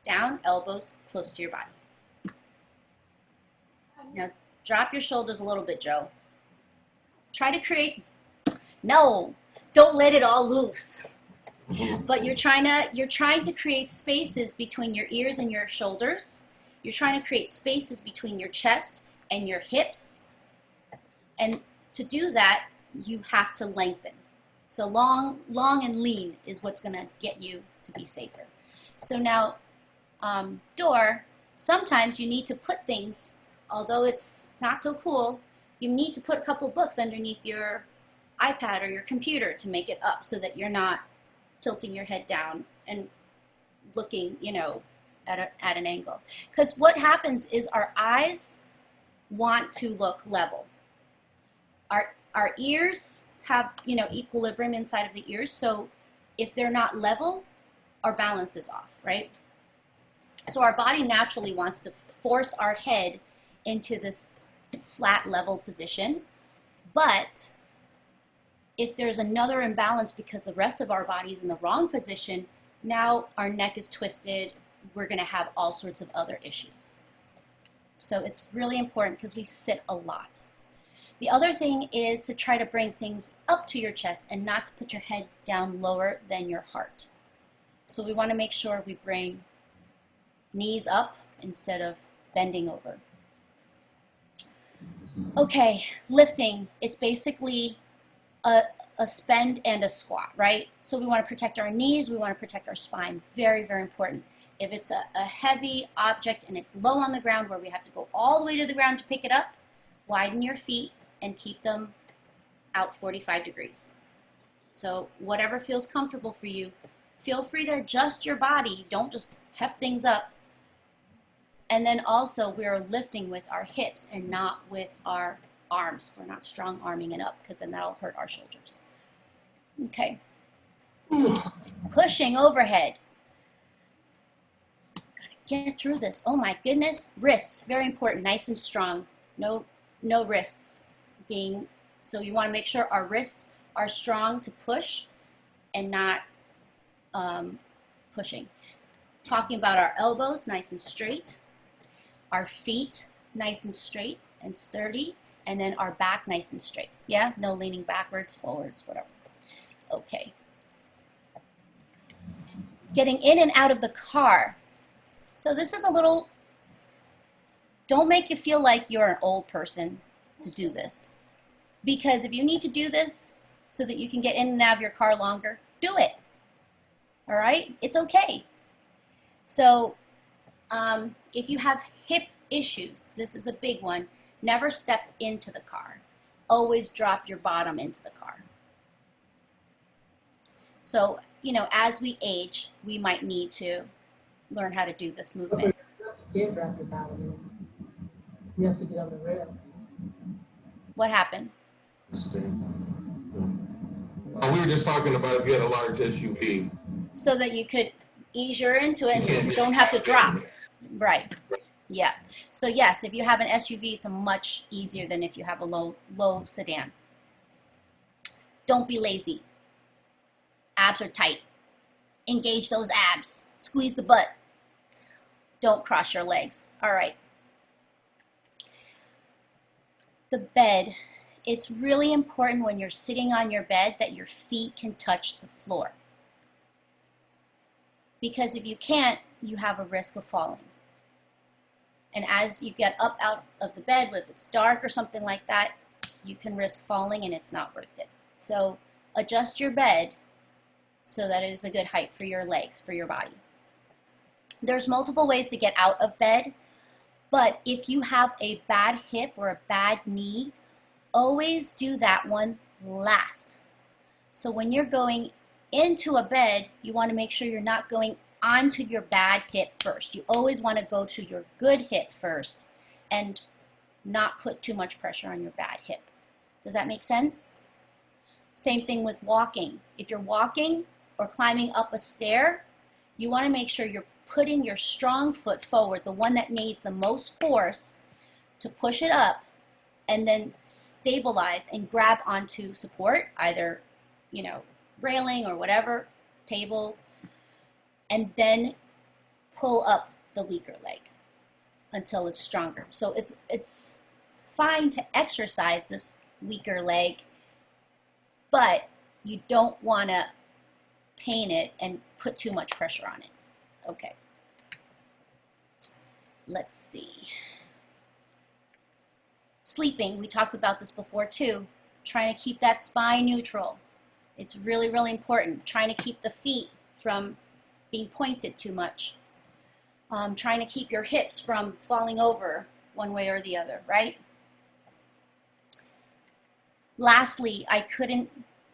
down, elbows close to your body. Now drop your shoulders a little bit, Joe. Try to create, no, don't let it all loose. But you're trying to create spaces between your ears and your shoulders. You're trying to create spaces between your chest and your hips. And to do that, you have to lengthen. So long and lean is what's going to get you to be safer. So now, Dor, sometimes you need to put things, although it's not so cool, you need to put a couple books underneath your iPad or your computer to make it up so that you're not tilting your head down and looking, at an angle. Because what happens is our eyes want to look level. Our ears have, equilibrium inside of the ears, so if they're not level, our balance is off, right? So our body naturally wants to force our head into this flat level position, but if there's another imbalance because the rest of our body is in the wrong position, now our neck is twisted, we're going to have all sorts of other issues. So it's really important because we sit a lot. The other thing is to try to bring things up to your chest and not to put your head down lower than your heart. So we want to make sure we bring knees up instead of bending over. Okay, lifting. It's basically a spend and a squat, right? So we want to protect our knees, we want to protect our spine. Very, very important. If it's a heavy object and it's low on the ground where we have to go all the way to the ground to pick it up, widen your feet and keep them out 45 degrees. So whatever feels comfortable for you, feel free to adjust your body. Don't just heft things up. And then also we're lifting with our hips and not with our arms. We're not strong arming it up because then that'll hurt our shoulders. Okay. Pushing overhead. Gotta get through this. Oh my goodness. Wrists, very important, nice and strong. No wrists being, so you want to make sure our wrists are strong to push and not pushing. Talking about our elbows, nice and straight. Our feet, nice and straight and sturdy. And then our back, nice and straight. Yeah, no leaning backwards, forwards, whatever. Okay. Getting in and out of the car. So this is a little, don't make you feel like you're an old person to do this. Because if you need to do this so that you can get in and out of your car longer, do it. All right? It's okay. So if you have hip issues, this is a big one, never step into the car. Always drop your bottom into the car. So, as we age, we might need to learn how to do this movement. You can't drop your bottom in. You have to get on the rail. What happened? We were just talking about if you had a large SUV. So that you could ease your into it and you don't have to drop. Right. Yeah. So yes, if you have an SUV, it's much easier than if you have a low sedan. Don't be lazy. Abs are tight. Engage those abs. Squeeze the butt. Don't cross your legs. All right. The bed. It's really important when you're sitting on your bed that your feet can touch the floor. Because if you can't, you have a risk of falling. And as you get up out of the bed, if it's dark or something like that, you can risk falling and it's not worth it. So adjust your bed so that it is a good height for your legs, for your body. There's multiple ways to get out of bed, but if you have a bad hip or a bad knee, always do that one last. So when you're going into a bed, you want to make sure you're not going onto your bad hip first. You always want to go to your good hip first and not put too much pressure on your bad hip. Does that make sense? Same thing with walking. If you're walking or climbing up a stair, you want to make sure you're putting your strong foot forward, the one that needs the most force to push it up, and then stabilize and grab onto support, either, railing or whatever, table, and then pull up the weaker leg until it's stronger. So it's fine to exercise this weaker leg, but you don't want to pain it and put too much pressure on it. Okay. Let's see. Sleeping, we talked about this before too. Trying to keep that spine neutral. It's really, really important. Trying to keep the feet from being pointed too much. Trying to keep your hips from falling over one way or the other, right? Lastly, I couldn't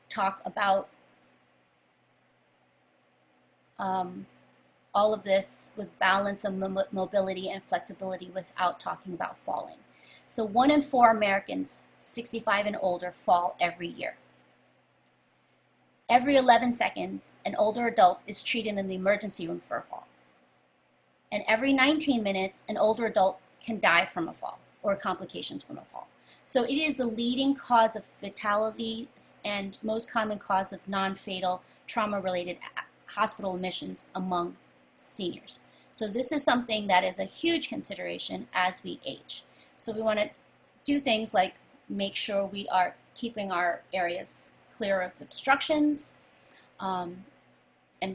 talk about all of this with balance of mobility and flexibility without talking about falling. So 1 in 4 Americans 65 and older fall every year. Every 11 seconds, an older adult is treated in the emergency room for a fall. And every 19 minutes, an older adult can die from a fall or complications from a fall. So it is the leading cause of fatalities and most common cause of non-fatal trauma-related hospital admissions among seniors. So this is something that is a huge consideration as we age. So we want to do things like make sure we are keeping our areas clear of obstructions and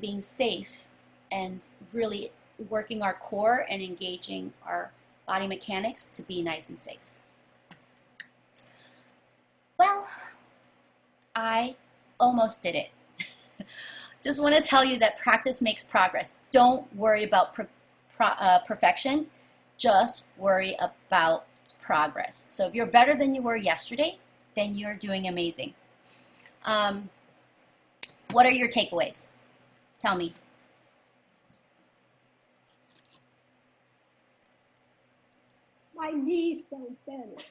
being safe and really working our core and engaging our body mechanics to be nice and safe. Well, I almost did it. Just want to tell you that practice makes progress. Don't worry about perfection. Just worry about progress. So if you're better than you were yesterday, then you're doing amazing. What are your takeaways? Tell me. My knees don't bend.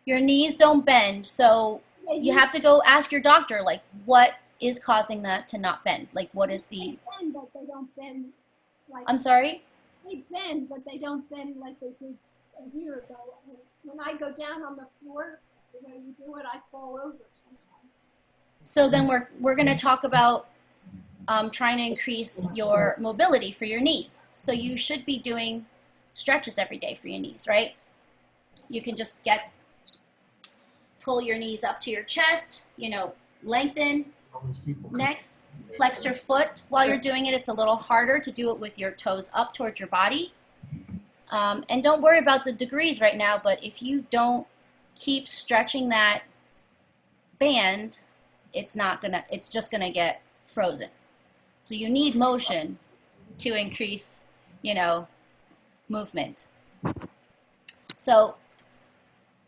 Your knees don't bend, so you have to go ask your doctor, like, what is causing that to not bend? Like, what is the... They bend, but they don't bend like... I'm sorry? They bend, but they don't bend like they did a year ago. When I go down on the floor, the way you do it, I fall over sometimes. So then we're going to talk about trying to increase your mobility for your knees. So you should be doing stretches every day for your knees, right? You can just pull your knees up to your chest, lengthen. Next, flex your foot. While you're doing it, it's a little harder to do it with your toes up towards your body. And don't worry about the degrees right now, but if you don't keep stretching that band, it's just gonna get frozen. So you need motion to increase, movement. So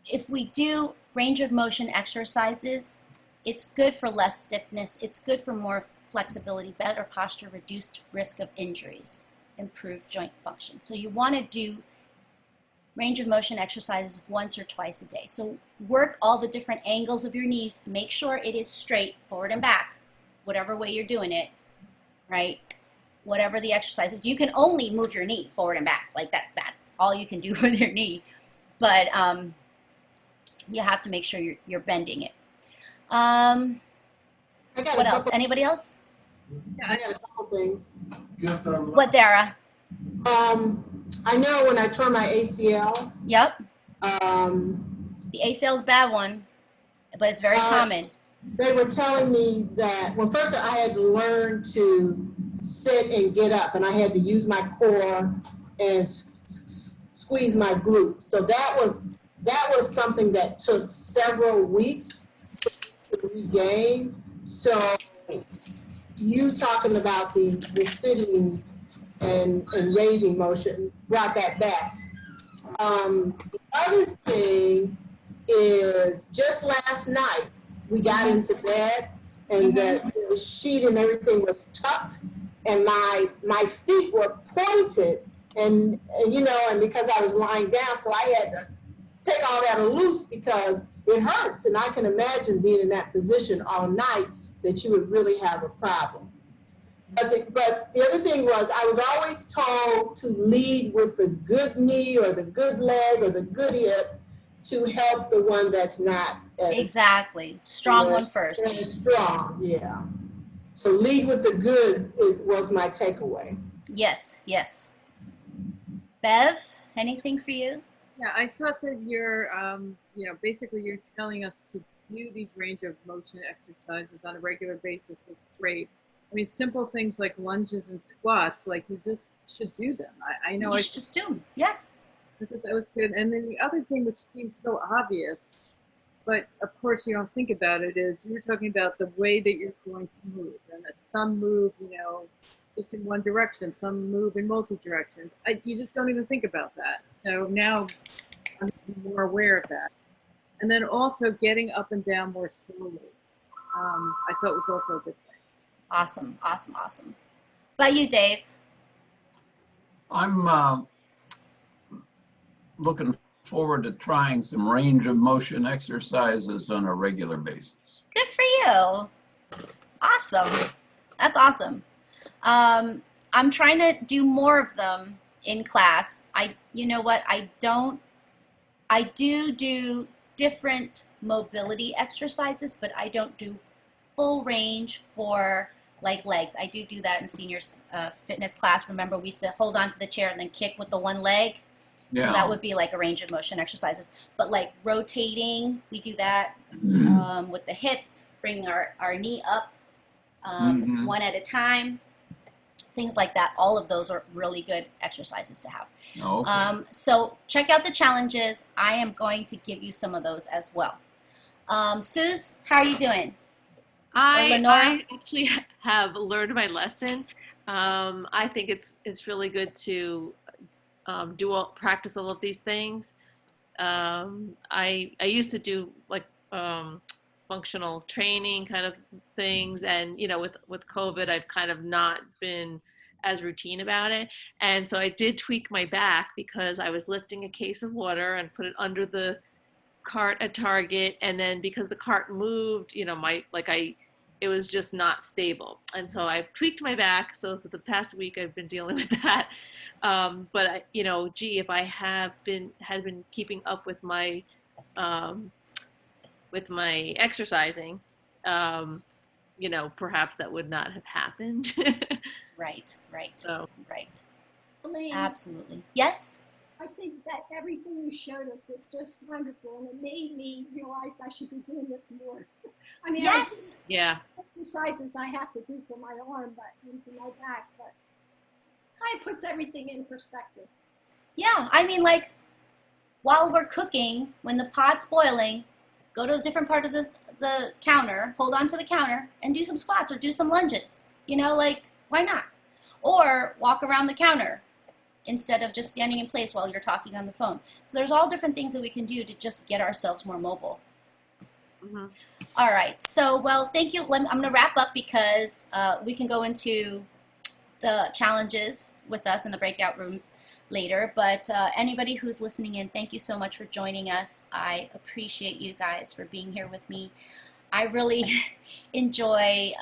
if we do range of motion exercises, it's good for less stiffness, it's good for more flexibility, better posture, reduced risk of injuries, improved joint function. So you want to do range of motion exercises once or twice a day. So work all the different angles of your knees, make sure it is straight, forward and back, whatever way you're doing it, right? Whatever the exercise is. You can only move your knee forward and back, like that's all you can do with your knee. But you have to make sure you're bending it. What else? Anybody else? Yeah, I got a couple things. What, Dara? I know when I tore my ACL, Yep. the The ACL is a bad one, but it's very common. They were telling me that, well, first I had to learn to sit and get up, and I had to use my core and squeeze my glutes. So that was something that took several weeks to regain. So you talking about the sitting and raising motion brought that back. The other thing is just last night we got into bed and the sheet and everything was tucked and my feet were pointed and because I was lying down, so I had to take all that loose because it hurts. And I can imagine being in that position all night that you would really have a problem. But the other thing was I was always told to lead with the good knee or the good leg or the good hip to help the one that's not as Exactly. Strong one first. as strong. Yeah. So lead with the good was my takeaway. Yes, yes. Bev, anything for you? Yeah, I thought that you're, basically you're telling us to do these range of motion exercises on a regular basis was great. I mean, simple things like lunges and squats, like you just should do them. I know You I should just do them. Yes. thought that was good. And then the other thing, which seems so obvious, but of course you don't think about it, is you were talking about the way that you're going to move, and that some move, just in one direction, some move in multi directions. You just don't even think about that. So now I'm more aware of that. And then also getting up and down more slowly, I thought was also a good thing. Awesome, awesome, awesome. About you, Dave? I'm looking forward to trying some range of motion exercises on a regular basis. Good for you. Awesome. That's awesome. I'm trying to do more of them in class. You know what? I do different mobility exercises, but I don't do full range for like legs. I do that in seniors fitness class. Remember, we said hold on to the chair and then kick with the one leg. Yeah. So that would be like a range of motion exercises. But like rotating, we do that with the hips, bringing our knee up one at a time. Things like that. All of those are really good exercises to have. Okay. So check out the challenges. I am going to give you some of those as well. Suze, how are you doing? I actually have learned my lesson. I think it's really good to practice all of these things. I used to do like functional training kind of things, and with COVID, I've kind of not been as routine about it. And so I did tweak my back because I was lifting a case of water and put it under the cart at Target, and then because the cart moved, it was just not stable. And so I tweaked my back. So for the past week, I've been dealing with that. But if I had been keeping up with my exercising, perhaps that would not have happened. Right. So. Right. Elaine, Absolutely. Yes? I think that everything you showed us was just wonderful, and it made me realize I should be doing this more. I mean, Yes. Yeah. exercises I have to do for my arm, and for my back, but kind of puts everything in perspective. Yeah. I mean, like, while we're cooking, when the pot's boiling, go to a different part of the counter, hold on to the counter, and do some squats or do some lunges. Why not? Or walk around the counter instead of just standing in place while you're talking on the phone. So there's all different things that we can do to just get ourselves more mobile. Mm-hmm. All right. So, well, thank you. I'm going to wrap up because we can go into the challenges with us in the breakout rooms later. But anybody who's listening in, thank you so much for joining us. I appreciate you guys for being here with me. I really enjoy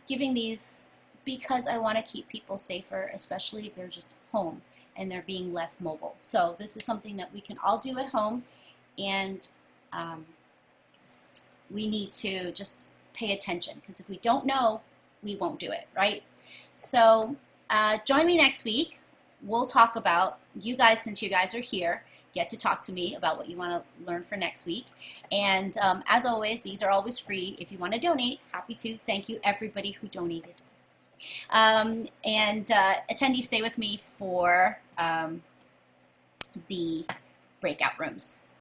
giving these because I want to keep people safer, especially if they're just home and they're being less mobile. So this is something that we can all do at home, and we need to just pay attention, because if we don't know, we won't do it, right? So join me next week. We'll talk about, you guys, since you guys are here, get to talk to me about what you want to learn for next week. And as always, these are always free. If you want to donate, happy to. Thank you, everybody who donated. And attendees, stay with me for the breakout rooms.